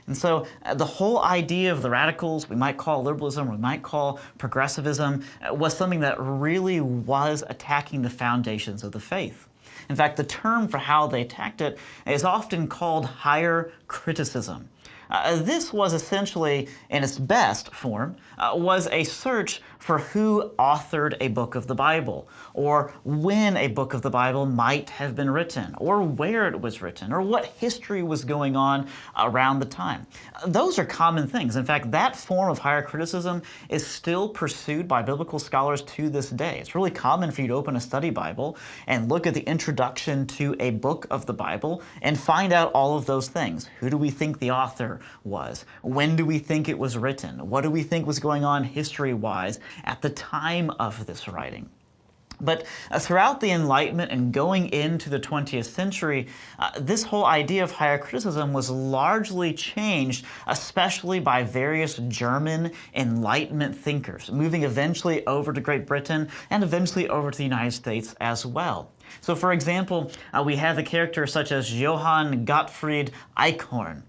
And so the whole idea of the radicals, we might call liberalism, we might call progressivism, was something that really was attacking the foundations of the faith. In fact, the term for how they attacked it is often called higher criticism. This was essentially, in its best form, was a search for who authored a book of the Bible, or when a book of the Bible might have been written, or where it was written, or what history was going on around the time. Those are common things. In fact, that form of higher criticism is still pursued by biblical scholars to this day. It's really common for you to open a study Bible and look at the introduction to a book of the Bible and find out all of those things. Who do we think the author was? When do we think it was written? What do we think was going on history-wise at the time of this writing? But throughout the Enlightenment and going into the 20th century, this whole idea of higher criticism was largely changed, especially by various German Enlightenment thinkers, moving eventually over to Great Britain and eventually over to the United States as well. So for example, we have the characters such as Johann Gottfried Eichhorn,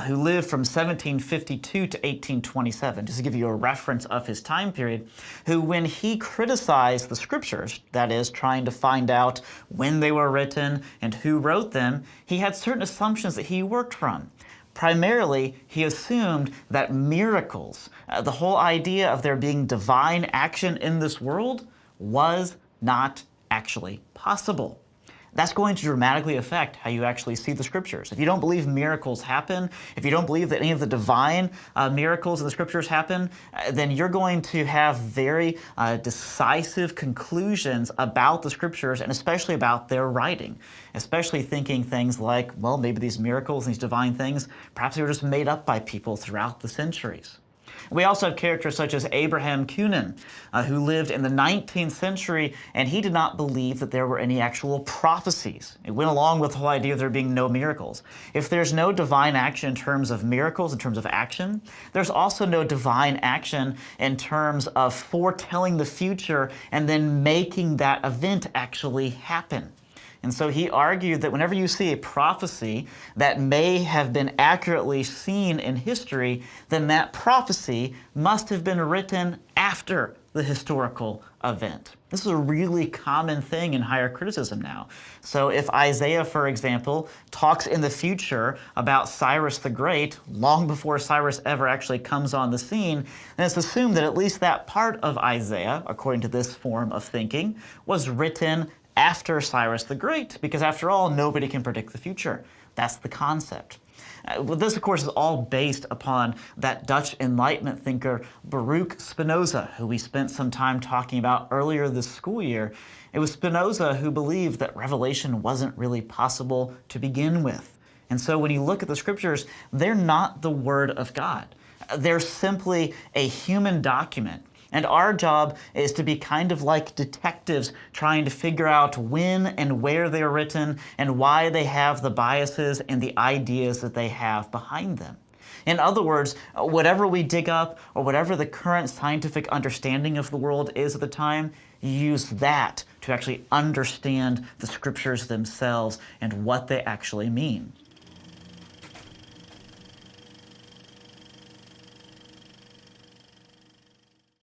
who lived from 1752 to 1827, just to give you a reference of his time period, who when he criticized the scriptures, that is, trying to find out when they were written and who wrote them, he had certain assumptions that he worked from. Primarily, he assumed that miracles, the whole idea of there being divine action in this world, was not actually possible. That's going to dramatically affect how you actually see the scriptures. If you don't believe miracles happen, if you don't believe that any of the divine miracles in the scriptures happen, then you're going to have very decisive conclusions about the scriptures and especially about their writing, especially thinking things like, well, maybe these miracles and these divine things, perhaps they were just made up by people throughout the centuries. We also have characters such as Abraham Kunin, who lived in the 19th century, and he did not believe that there were any actual prophecies. It went along with the whole idea of there being no miracles. If there's no divine action in terms of miracles, in terms of action, there's also no divine action in terms of foretelling the future and then making that event actually happen. And so he argued that whenever you see a prophecy that may have been accurately seen in history, then that prophecy must have been written after the historical event. This is a really common thing in higher criticism now. So if Isaiah, for example, talks in the future about Cyrus the Great, long before Cyrus ever actually comes on the scene, then it's assumed that at least that part of Isaiah, according to this form of thinking, was written after Cyrus the Great, because after all, nobody can predict the future. That's the concept. Well, this, of course, is all based upon that Dutch Enlightenment thinker Baruch Spinoza, who we spent some time talking about earlier this school year. It was Spinoza who believed that revelation wasn't really possible to begin with. And so when you look at the scriptures, they're not the Word of God. They're simply a human document. And our job is to be kind of like detectives trying to figure out when and where they are written and why they have the biases and the ideas that they have behind them. In other words, whatever we dig up or whatever the current scientific understanding of the world is at the time, use that to actually understand the scriptures themselves and what they actually mean.